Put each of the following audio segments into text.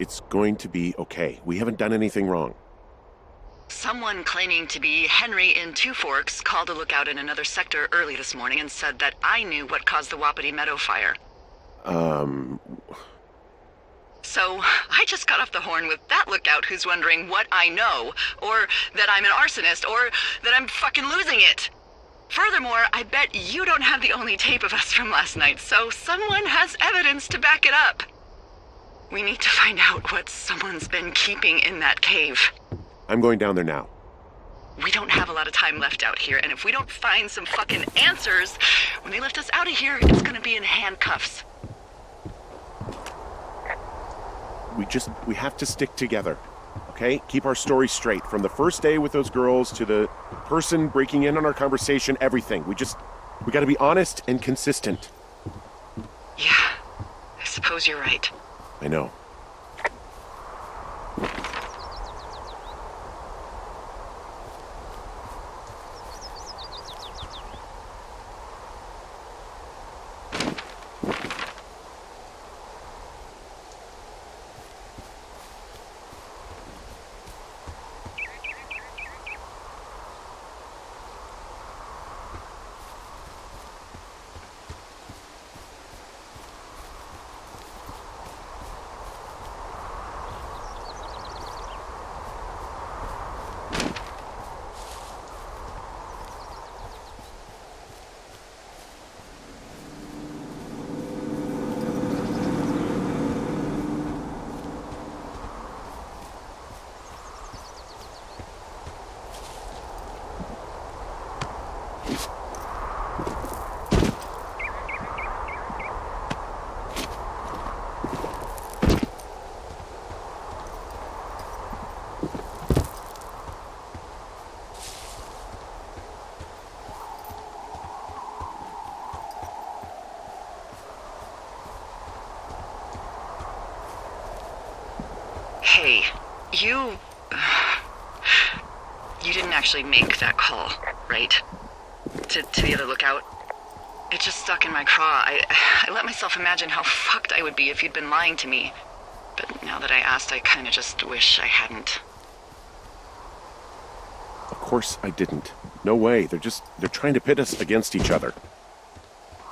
It's going to be okay. We haven't done anything wrong. Someone claiming to be Henry in Two Forks called a lookout in another sector early this morning and said that I knew what caused the Wapiti Meadow fire. So, I just got off the horn with that lookout who's wondering what I know, or that I'm an arsonist, or that I'm fucking losing it. Furthermore, I bet you don't have the only tape of us from last night, so someone has evidence to back it up. We need to find out what someone's been keeping in that cave. I'm going down there now. We don't have a lot of time left out here, and if we don't find some fucking answers, when they lift us out of here, it's gonna be in handcuffs. We have to stick together, okay? Keep our story straight. From the first day with those girls to the person breaking in on our conversation, everything. We gotta be honest and consistent. Yeah, I suppose you're right. I know. Hey, you didn't actually make that call, right? To the other lookout? It just stuck in my craw. I let myself imagine how fucked I would be if you'd been lying to me. But now that I asked, I kinda just wish I hadn't. Of course I didn't. No way. They're trying to pit us against each other.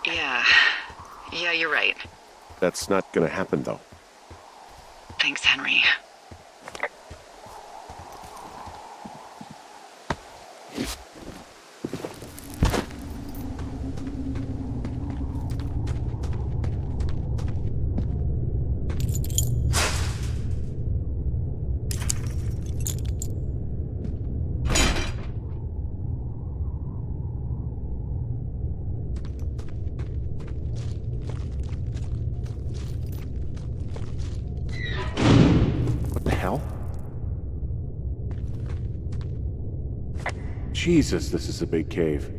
Yeah, you're right. That's not gonna happen, though. Thanks, Henry. Jesus, this is a big cave.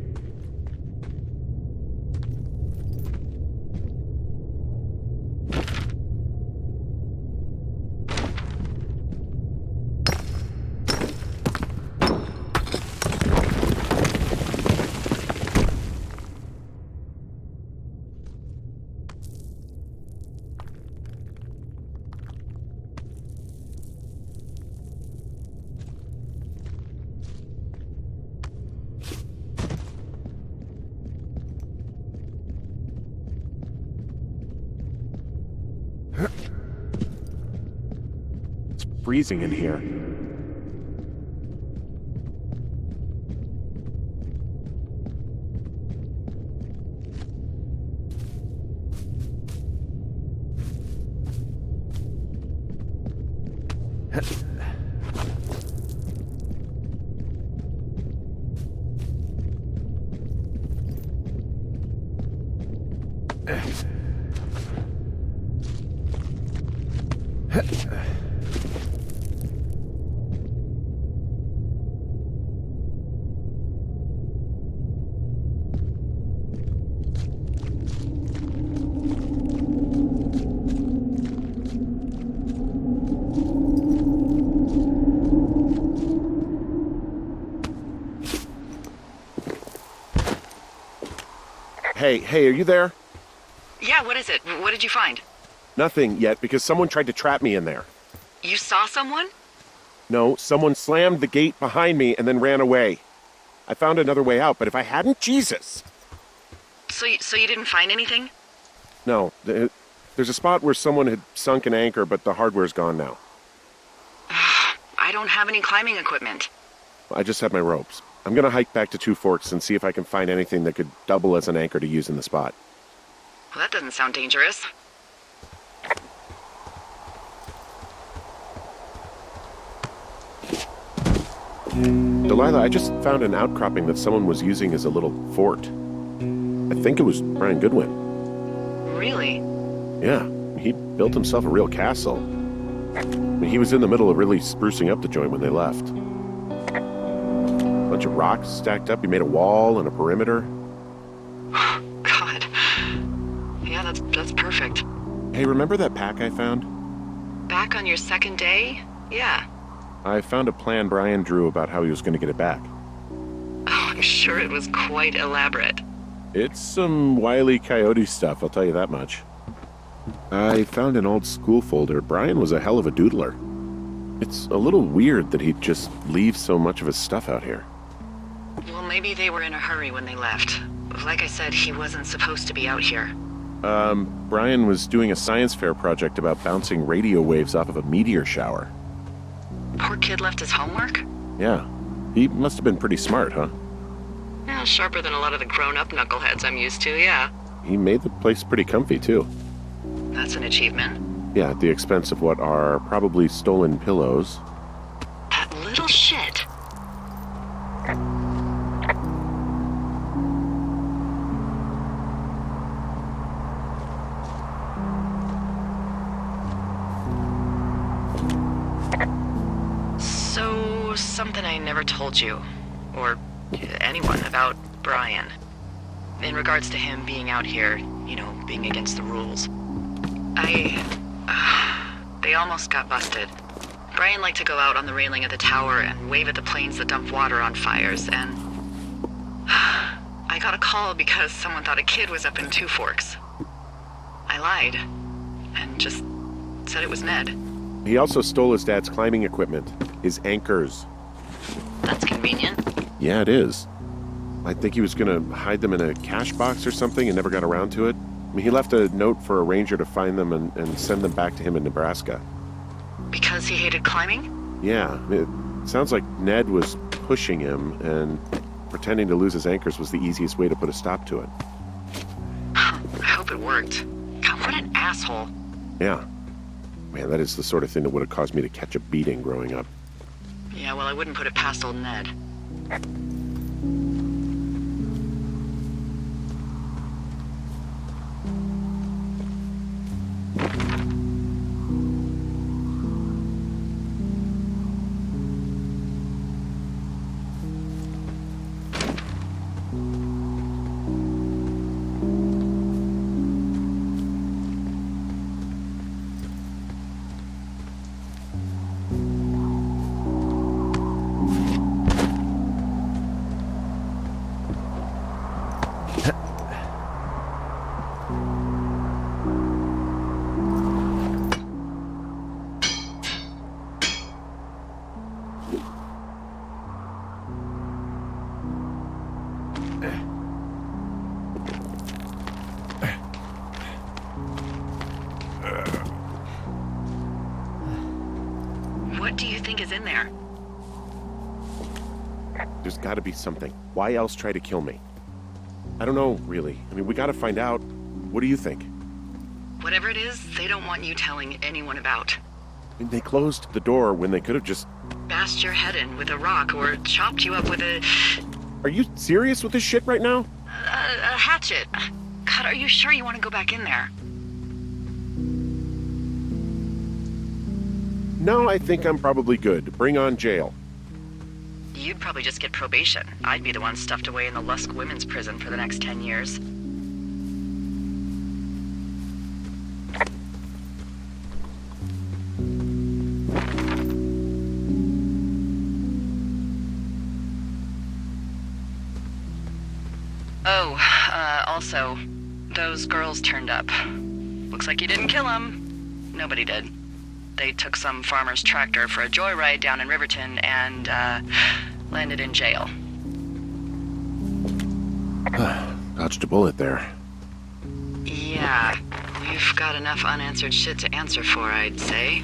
It's freezing in here. Hey, are you there? Yeah, what is it? What did you find? Nothing yet, because someone tried to trap me in there. You saw someone? No, someone slammed the gate behind me and then ran away. I found another way out, but if I hadn't, Jesus! So you didn't find anything? No, there's a spot where someone had sunk an anchor, but the hardware's gone now. I don't have any climbing equipment. I just have my ropes. I'm gonna hike back to Two Forks and see if I can find anything that could double as an anchor to use in the spot. Well, that doesn't sound dangerous. Delilah, I just found an outcropping that someone was using as a little fort. I think it was Brian Goodwin. Really? Yeah, he built himself a real castle. I mean, he was in the middle of really sprucing up the joint when they left. A bunch of rocks stacked up. He made a wall and a perimeter. God. Yeah, that's perfect. Hey, remember that pack I found? Back on your second day? Yeah. I found a plan Brian drew about how he was going to get it back. Oh, I'm sure it was quite elaborate. It's some Wile E. Coyote stuff, I'll tell you that much. I found an old school folder. Brian was a hell of a doodler. It's a little weird that he'd just leave so much of his stuff out here. Well, maybe they were in a hurry when they left. Like I said, he wasn't supposed to be out here. Brian was doing a science fair project about bouncing radio waves off of a meteor shower. Poor kid left his homework? Yeah. He must have been pretty smart, huh? Yeah, sharper than a lot of the grown-up knuckleheads I'm used to, yeah. He made the place pretty comfy, too. That's an achievement. Yeah, at the expense of what are probably stolen pillows. That little shit. So, something I never told you, or anyone, about Brian. In regards to him being out here, being against the rules. They almost got busted. Brian liked to go out on the railing of the tower and wave at the planes that dump water on fires, and I got a call because someone thought a kid was up in Two Forks. I lied, and just said it was Ned. He also stole his dad's climbing equipment, his anchors. That's convenient. Yeah, it is. I think he was gonna hide them in a cash box or something and never got around to it. I mean, he left a note for a ranger to find them and send them back to him in Nebraska. Because he hated climbing? Yeah, it sounds like Ned was pushing him, and pretending to lose his anchors was the easiest way to put a stop to it. I hope it worked. God, what an asshole. Yeah. Man, that is the sort of thing that would have caused me to catch a beating growing up. Yeah, well, I wouldn't put it past old Ned. What do you think is in there? There's gotta be something. Why else try to kill me? I don't know, really. I mean, we gotta find out. What do you think? Whatever it is, they don't want you telling anyone about. I mean, they closed the door when they could have just... Bashed your head in with a rock or chopped you up with a Are you serious with this shit right now? hatchet. God, are you sure you want to go back in there? No, I think I'm probably good. Bring on jail. You'd probably just get probation. I'd be the one stuffed away in the Lusk Women's Prison for the next 10 years. Oh, also, those girls turned up. Looks like you didn't kill them. Nobody did. They took some farmer's tractor for a joyride down in Riverton and, landed in jail. Dodged a bullet there. Yeah, we've got enough unanswered shit to answer for, I'd say.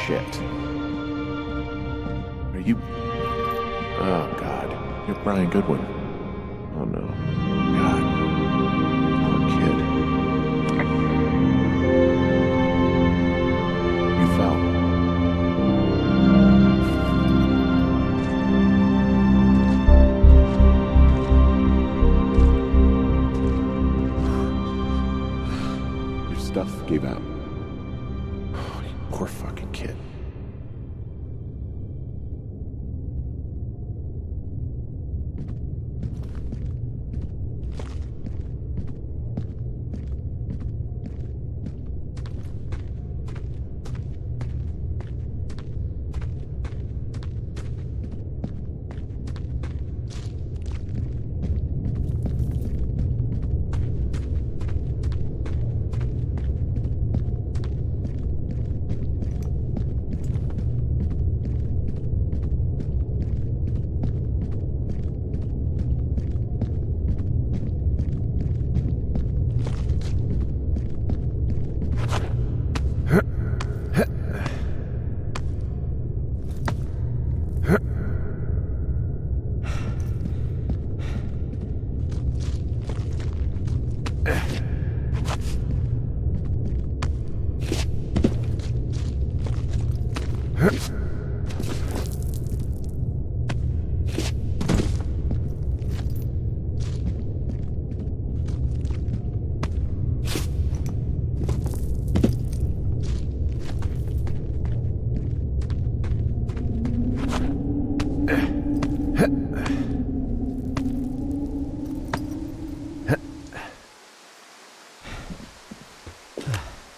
Shit. Are you... Oh, God. You're Brian Goodwin. Oh, no. God. Poor kid. You fell. Your stuff gave out. Oh, you poor fucking kid.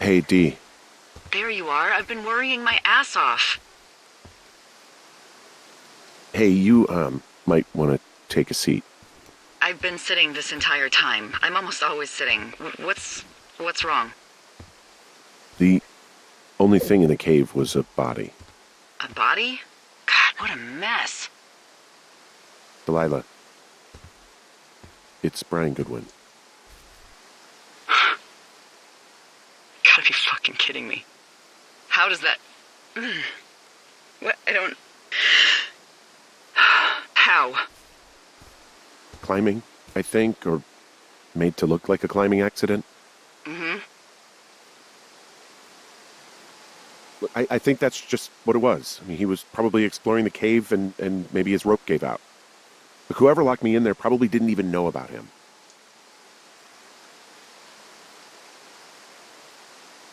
Hey, Dee. There you are. I've been worrying my ass off. Hey, you, might want to take a seat. I've been sitting this entire time. I'm almost always sitting. What's wrong? The only thing in the cave was a body. A body? God, what a mess. Delilah. It's Brian Goodwin. Gotta be fucking kidding me. How does that... What? I don't... How? Climbing, I think, or made to look like a climbing accident. Mm-hmm. I think that's just what it was. I mean, he was probably exploring the cave and maybe his rope gave out. Look, whoever locked me in there probably didn't even know about him.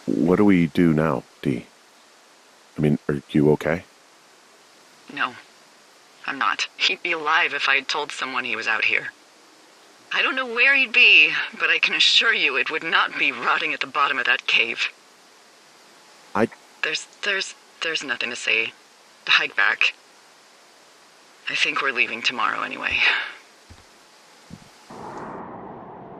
What do we do now, Dee? I mean, are you okay? No, I'm not. He'd be alive if I had told someone he was out here. I don't know where he'd be, but I can assure you it would not be rotting at the bottom of that cave. There's nothing to say. Hike back. I think we're leaving tomorrow anyway.